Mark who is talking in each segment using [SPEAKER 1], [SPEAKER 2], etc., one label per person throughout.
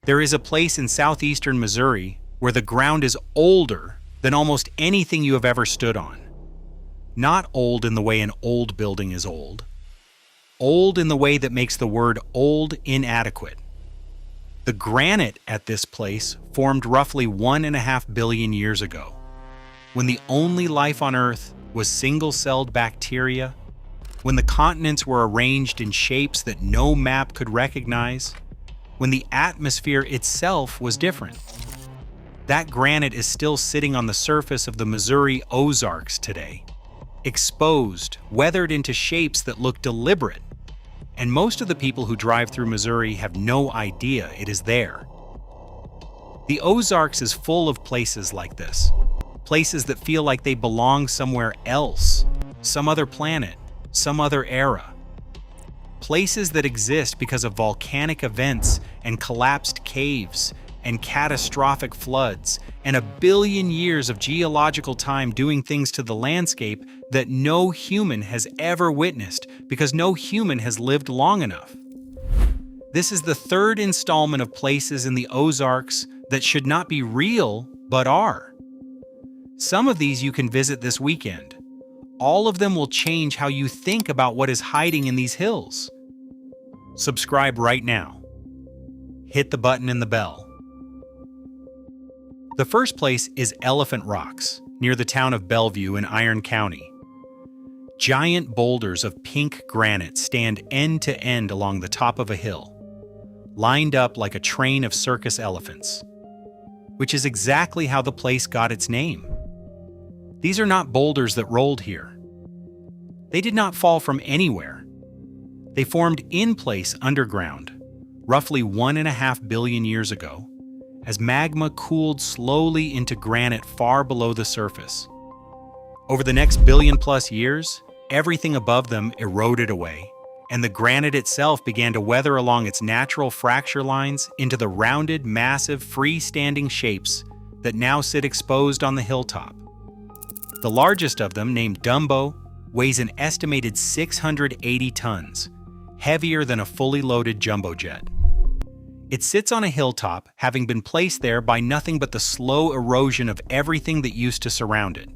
[SPEAKER 1] There is a place in southeastern Missouri where the ground is older than almost anything you have ever stood on. Not old in the way an old building is old. Old in the way that makes the word old inadequate. The granite at this place formed roughly 1.5 billion years ago, when the only life on Earth was single-celled bacteria, when the continents were arranged in shapes that no map could recognize, when the atmosphere itself was different. That granite is still sitting on the surface of the Missouri Ozarks today, exposed, weathered into shapes that look deliberate, and most of the people who drive through Missouri have no idea it is there. The Ozarks is full of places like this, places that feel like they belong somewhere else, some other planet, some other era. Places that exist because of volcanic events and collapsed caves and catastrophic floods and 1 billion years of geological time doing things to the landscape that no human has ever witnessed because no human has lived long enough. This is the third installment of places in the Ozarks that should not be real but are. Some of these you can visit this weekend. All of them will change how you think about what is hiding in these hills. Subscribe right now. Hit the button and the bell. The first place is Elephant Rocks, near the town of Bellevue in Iron County. Giant boulders of pink granite stand end to end along the top of a hill, lined up like a train of circus elephants, which is exactly how the place got its name. These are not boulders that rolled here. They did not fall from anywhere. They formed in place underground, roughly 1.5 billion years ago, as magma cooled slowly into granite far below the surface. Over the next 1 billion+ years, everything above them eroded away, and the granite itself began to weather along its natural fracture lines into the rounded, massive, freestanding shapes that now sit exposed on the hilltop. The largest of them, named Dumbo, weighs an estimated 680 tons, heavier than a fully loaded jumbo jet. It sits on a hilltop, having been placed there by nothing but the slow erosion of everything that used to surround it.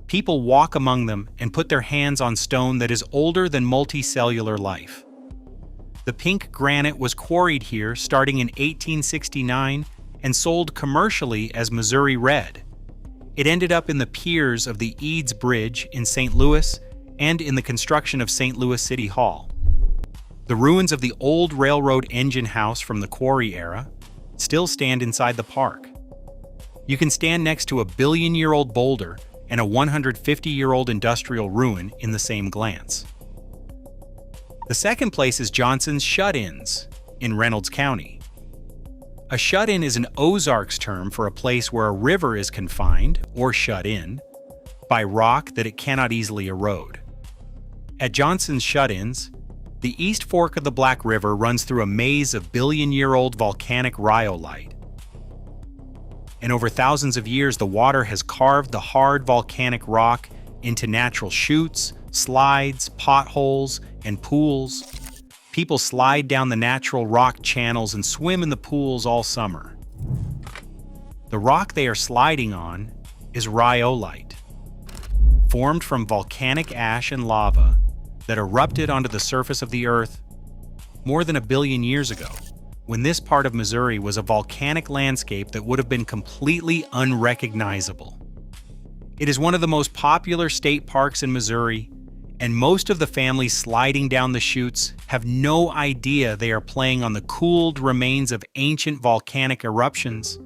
[SPEAKER 1] People walk among them and put their hands on stone that is older than multicellular life. The pink granite was quarried here starting in 1869 and sold commercially as Missouri Red. It ended up in the piers of the Eads Bridge in St. Louis and in the construction of St. Louis City Hall. The ruins of the old railroad engine house from the quarry era still stand inside the park. You can stand next to a 1 billion-year-old boulder and a 150-year-old industrial ruin in the same glance. The second place is Johnson's Shut-ins in Reynolds County. A shut-in is an Ozarks term for a place where a river is confined, or shut in, by rock that it cannot easily erode. At Johnson's Shut-ins, the East Fork of the Black River runs through a maze of billion-year-old volcanic rhyolite. And over thousands of years, the water has carved the hard volcanic rock into natural chutes, slides, potholes, and pools. People slide down the natural rock channels and swim in the pools all summer. The rock they are sliding on is rhyolite, formed from volcanic ash and lava that erupted onto the surface of the Earth more than 1 billion years ago, when this part of Missouri was a volcanic landscape that would have been completely unrecognizable. It is one of the most popular state parks in Missouri, and most of the families sliding down the chutes have no idea they are playing on the cooled remains of ancient volcanic eruptions.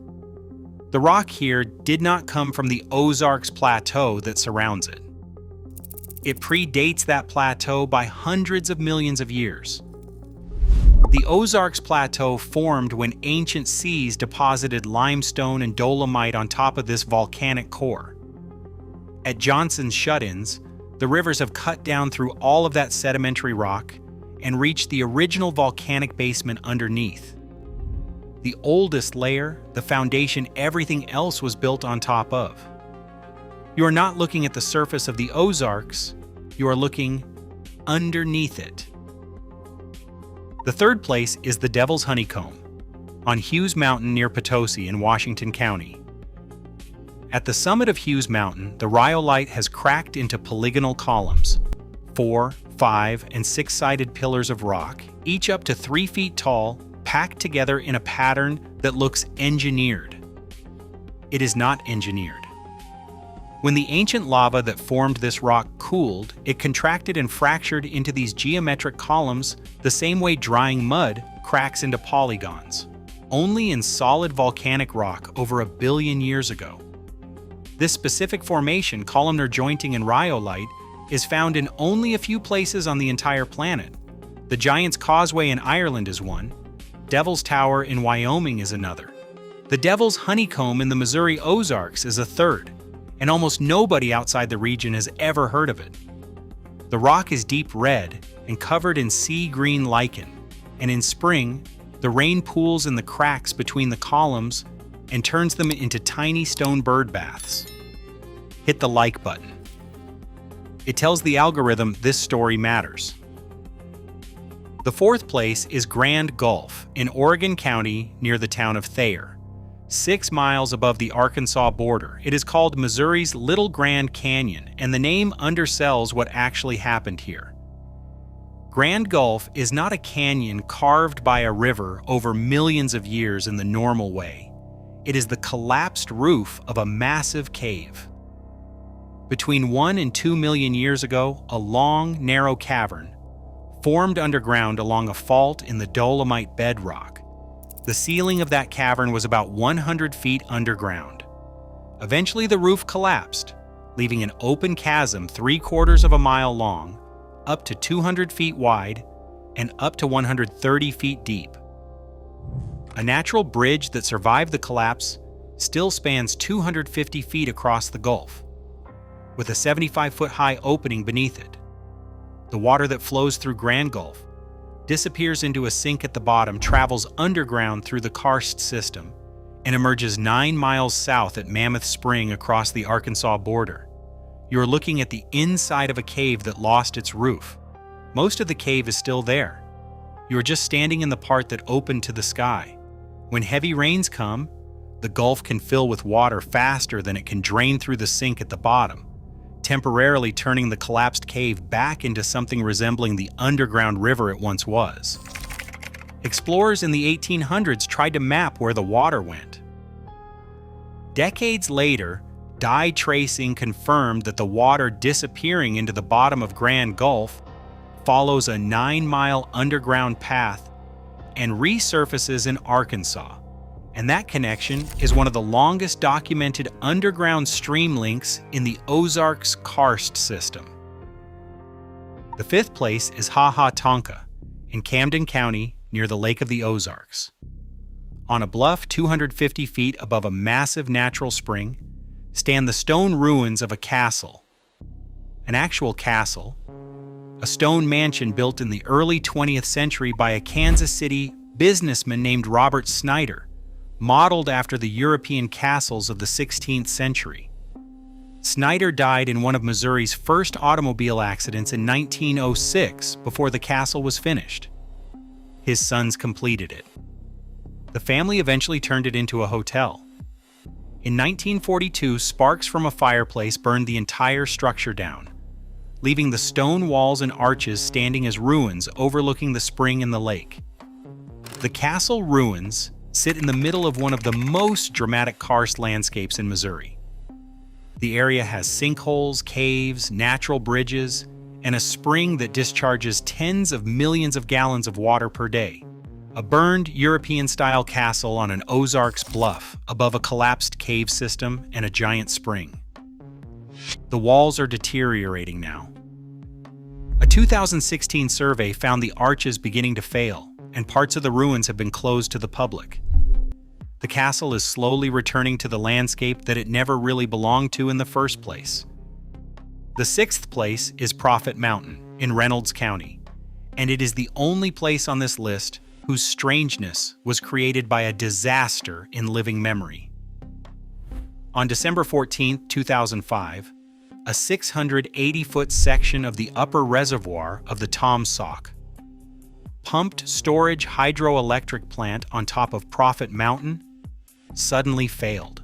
[SPEAKER 1] The rock here did not come from the Ozarks Plateau that surrounds it. It predates that plateau by hundreds of millions of years. The Ozarks Plateau formed when ancient seas deposited limestone and dolomite on top of this volcanic core. At Johnson's Shut-ins, the rivers have cut down through all of that sedimentary rock and reached the original volcanic basement underneath. The oldest layer, the foundation everything else was built on top of. You are not looking at the surface of the Ozarks, you are looking underneath it. The third place is the Devil's Honeycomb. on Hughes Mountain near Potosi in Washington County. At the summit of Hughes Mountain, the rhyolite has cracked into polygonal columns, 4, 5, and 6-sided pillars of rock, each up to 3 feet tall, packed together in a pattern that looks engineered. It is not engineered. When the ancient lava that formed this rock cooled, it contracted and fractured into these geometric columns the same way drying mud cracks into polygons, only in solid volcanic rock over 1 billion years ago. This specific formation, columnar jointing and rhyolite, is found in only a few places on the entire planet. The Giant's Causeway in Ireland is one. Devil's Tower in Wyoming is another. The Devil's Honeycomb in the Missouri Ozarks is a third, and almost nobody outside the region has ever heard of it. The rock is deep red and covered in sea green lichen, and in spring, the rain pools in the cracks between the columns and turns them into tiny stone bird baths. Hit the like button. It tells the algorithm this story matters. The fourth place is Grand Gulf in Oregon County near the town of Thayer. 6 miles above the Arkansas border, it is called Missouri's Little Grand Canyon, and the name undersells what actually happened here. Grand Gulf is not a canyon carved by a river over millions of years in the normal way. It is the collapsed roof of a massive cave. Between 1 and 2 million years ago, a long, narrow cavern formed underground along a fault in the dolomite bedrock. The ceiling of that cavern was about 100 feet underground. Eventually, the roof collapsed, leaving an open chasm 3/4 of a mile long, up to 200 feet wide, and up to 130 feet deep. A natural bridge that survived the collapse still spans 250 feet across the gulf, with a 75-foot-high opening beneath it. The water that flows through Grand Gulf disappears into a sink at the bottom, travels underground through the karst system, and emerges 9 miles south at Mammoth Spring across the Arkansas border. You are looking at the inside of a cave that lost its roof. Most of the cave is still there. You are just standing in the part that opened to the sky. When heavy rains come, the gulf can fill with water faster than it can drain through the sink at the bottom, temporarily turning the collapsed cave back into something resembling the underground river it once was. Explorers in the 1800s tried to map where the water went. Decades later, dye tracing confirmed that the water disappearing into the bottom of Grand Gulf follows a 9-mile underground path and resurfaces in Arkansas. And that connection is one of the longest documented underground stream links in the Ozarks karst system. The fifth place is Ha Tonka in Camden County near the Lake of the Ozarks. On a bluff 250 feet above a massive natural spring stand the stone ruins of a castle. An actual castle, a stone mansion built in the early 20th century by a Kansas City businessman named Robert Snyder, modeled after the European castles of the 16th century. Snyder died in one of Missouri's first automobile accidents in 1906 before the castle was finished. His sons completed it. The family eventually turned it into a hotel. In 1942, sparks from a fireplace burned the entire structure down, leaving the stone walls and arches standing as ruins overlooking the spring and the lake. The castle ruins sit in the middle of one of the most dramatic karst landscapes in Missouri. The area has sinkholes, caves, natural bridges, and a spring that discharges tens of millions of gallons of water per day. A burned European-style castle on an Ozarks bluff above a collapsed cave system and a giant spring. The walls are deteriorating now. A 2016 survey found the arches beginning to fail, and parts of the ruins have been closed to the public. The castle is slowly returning to the landscape that it never really belonged to in the first place. The sixth place is Proffit Mountain in Reynolds County, and it is the only place on this list whose strangeness was created by a disaster in living memory. On December 14, 2005, a 680-foot section of the upper reservoir of the Tom Sauk, pumped storage hydroelectric plant on top of Proffit Mountain suddenly failed.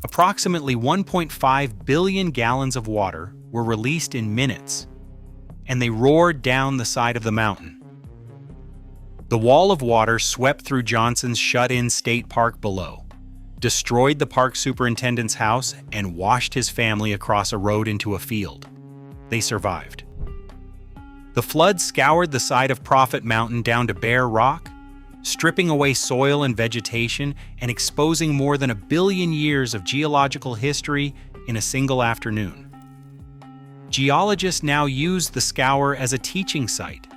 [SPEAKER 1] Approximately 1.5 billion gallons of water were released in minutes, and they roared down the side of the mountain. The wall of water swept through Johnson's shut-in state park below, destroyed the park superintendent's house, and washed his family across a road into a field. They survived. The flood scoured the side of Proffit Mountain down to bare rock, stripping away soil and vegetation and exposing more than 1 billion years of geological history in a single afternoon. Geologists now use the scour as a teaching site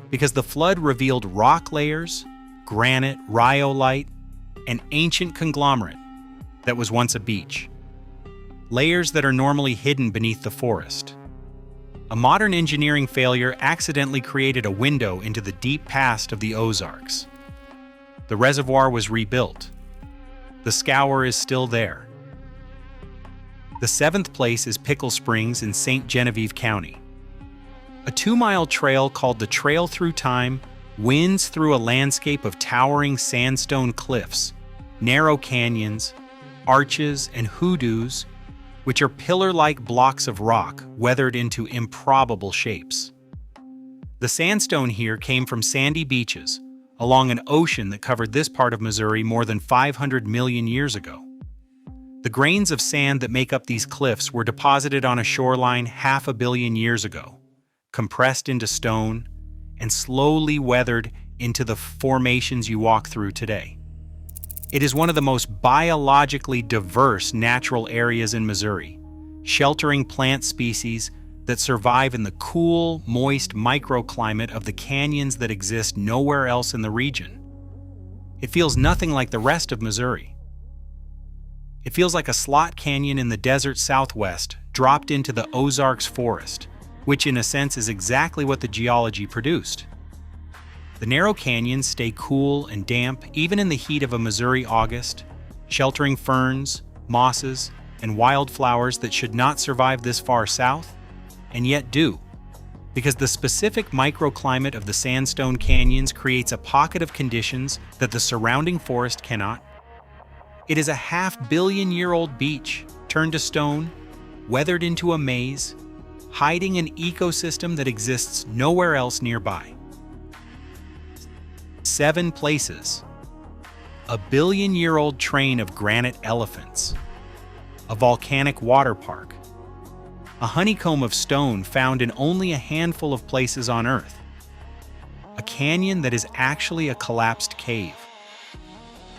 [SPEAKER 1] because the flood revealed rock layers, granite, rhyolite, and ancient conglomerate that was once a beach. Layers that are normally hidden beneath the forest. A modern engineering failure accidentally created a window into the deep past of the Ozarks. The reservoir was rebuilt. The scour is still there. The 7th place is Pickle Springs in St. Genevieve County. A 2-mile trail called the Trail Through Time winds through a landscape of towering sandstone cliffs, narrow canyons, arches, and hoodoos, which are pillar-like blocks of rock weathered into improbable shapes. The sandstone here came from sandy beaches along an ocean that covered this part of Missouri more than 500 million years ago. The grains of sand that make up these cliffs were deposited on a shoreline 500 million years ago, compressed into stone, and slowly weathered into the formations you walk through today. It is one of the most biologically diverse natural areas in Missouri, sheltering plant species that survive in the cool, moist microclimate of the canyons that exist nowhere else in the region. It feels nothing like the rest of Missouri. It feels like a slot canyon in the desert southwest dropped into the Ozarks forest, which in a sense is exactly what the geology produced. The narrow canyons stay cool and damp even in the heat of a Missouri August, sheltering ferns, mosses, and wildflowers that should not survive this far south, and yet do, because the specific microclimate of the sandstone canyons creates a pocket of conditions that the surrounding forest cannot. It is a 500 million year old beach turned to stone, weathered into a maze, hiding an ecosystem that exists nowhere else nearby. 7 places. A billion-year-old train of granite elephants. A volcanic water park. A honeycomb of stone found in only a handful of places on Earth. A canyon that is actually a collapsed cave.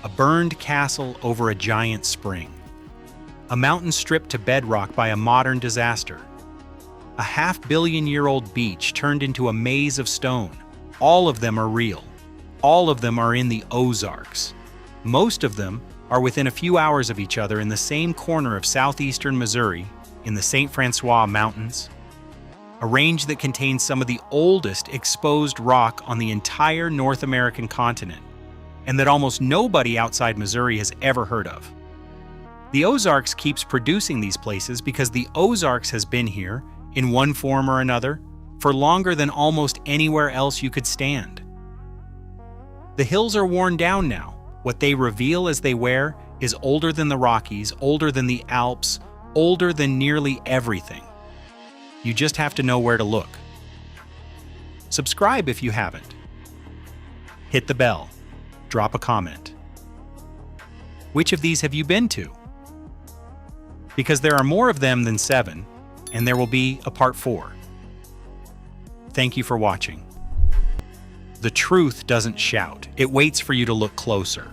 [SPEAKER 1] A burned castle over a giant spring. A mountain stripped to bedrock by a modern disaster. A 500 million year old beach turned into a maze of stone. All of them are real. All of them are in the Ozarks. Most of them are within a few hours of each other in the same corner of southeastern Missouri, in the St. Francois Mountains, a range that contains some of the oldest exposed rock on the entire North American continent, and that almost nobody outside Missouri has ever heard of. The Ozarks keeps producing these places because the Ozarks has been here, in one form or another, for longer than almost anywhere else you could stand. The hills are worn down now. What they reveal as they wear is older than the Rockies, older than the Alps, older than nearly everything. You just have to know where to look. Subscribe if you haven't. Hit the bell. Drop a comment. Which of these have you been to? Because there are more of them than 7, and there will be a part 4. Thank you for watching. The truth doesn't shout. It waits for you to look closer.